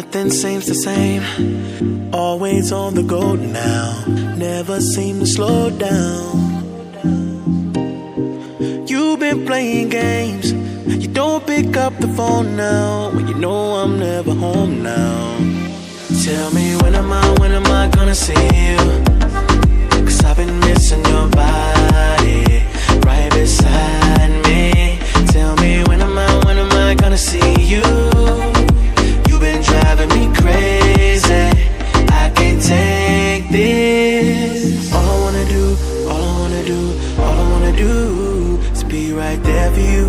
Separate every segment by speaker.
Speaker 1: nothing seems the same. Always on the go now, never seem to slow down. You've been playing games, you don't pick up the phone now, when you know I'm never home now. Tell me when am I gonna see you? 'Cause I've been missing your body right beside me. Tell me when am I gonna see you? You've been driving me crazy, I can't take this. All I wanna do is be right there for you,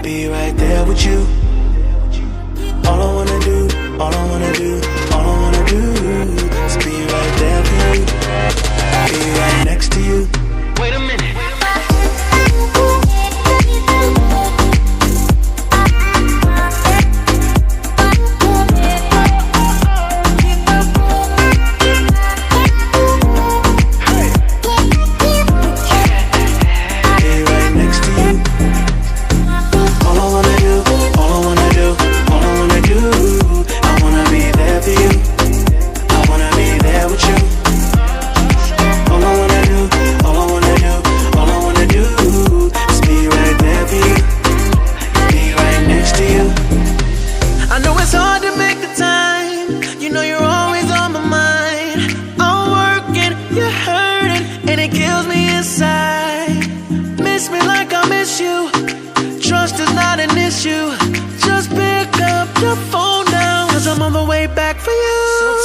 Speaker 1: be right there with you. All I wanna do is be right there for you, be right next to you. Wait a minute.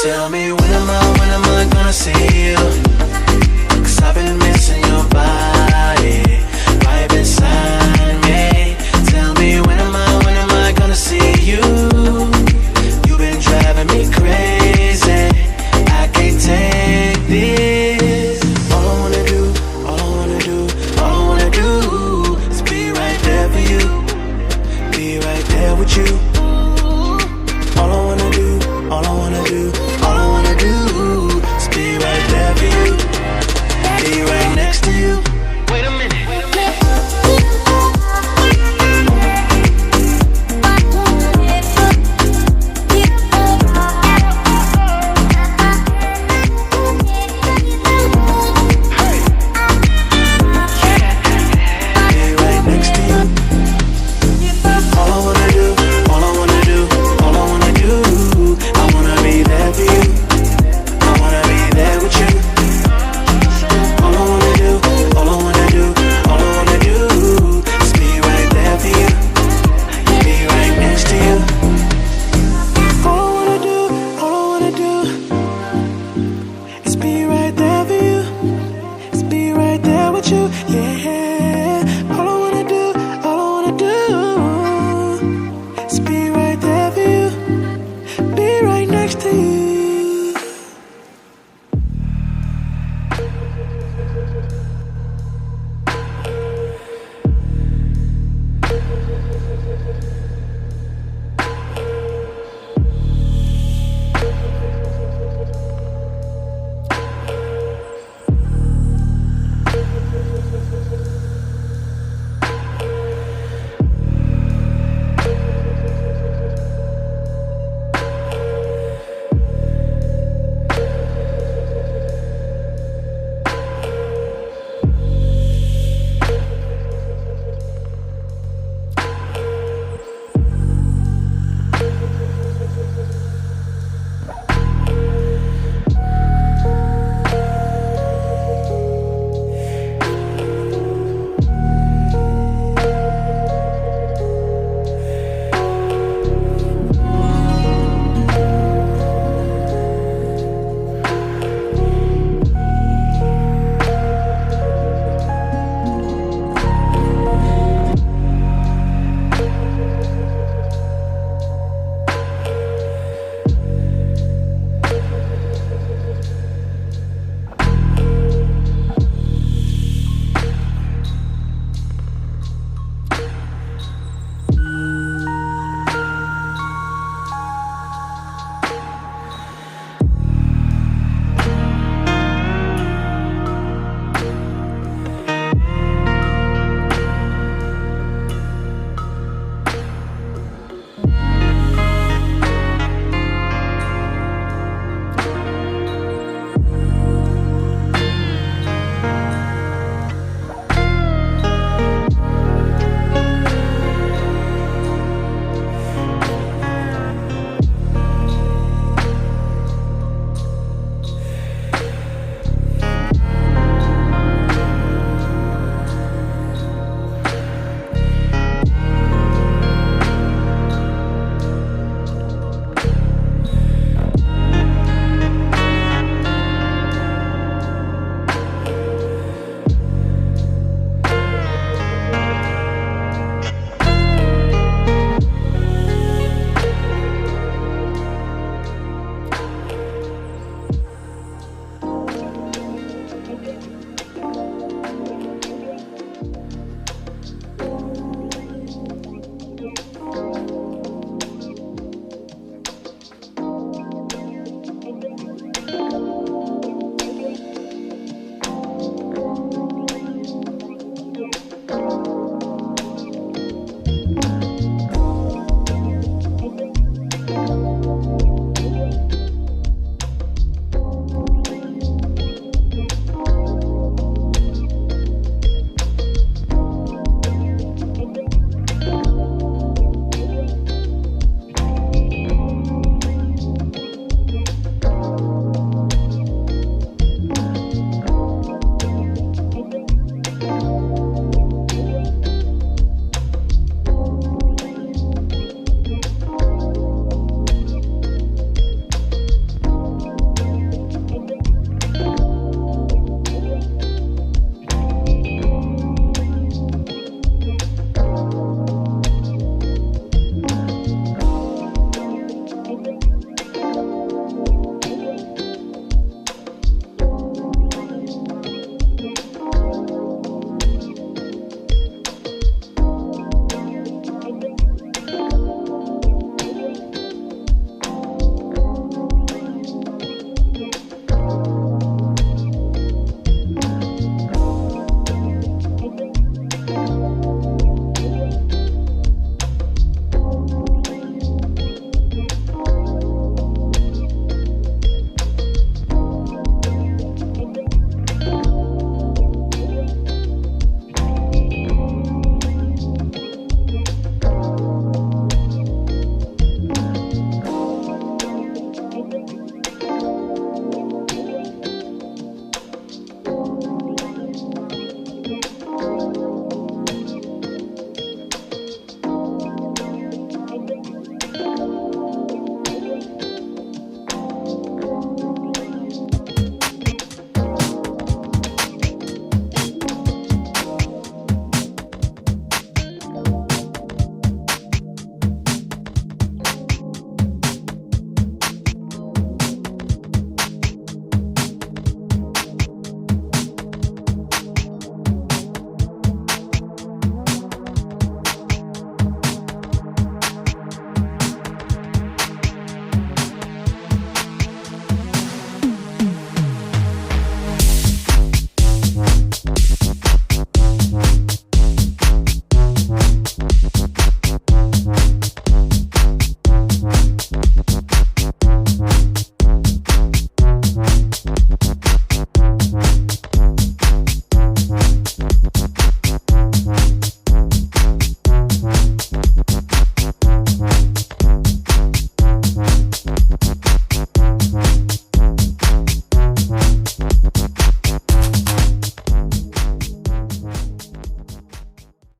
Speaker 1: Tell me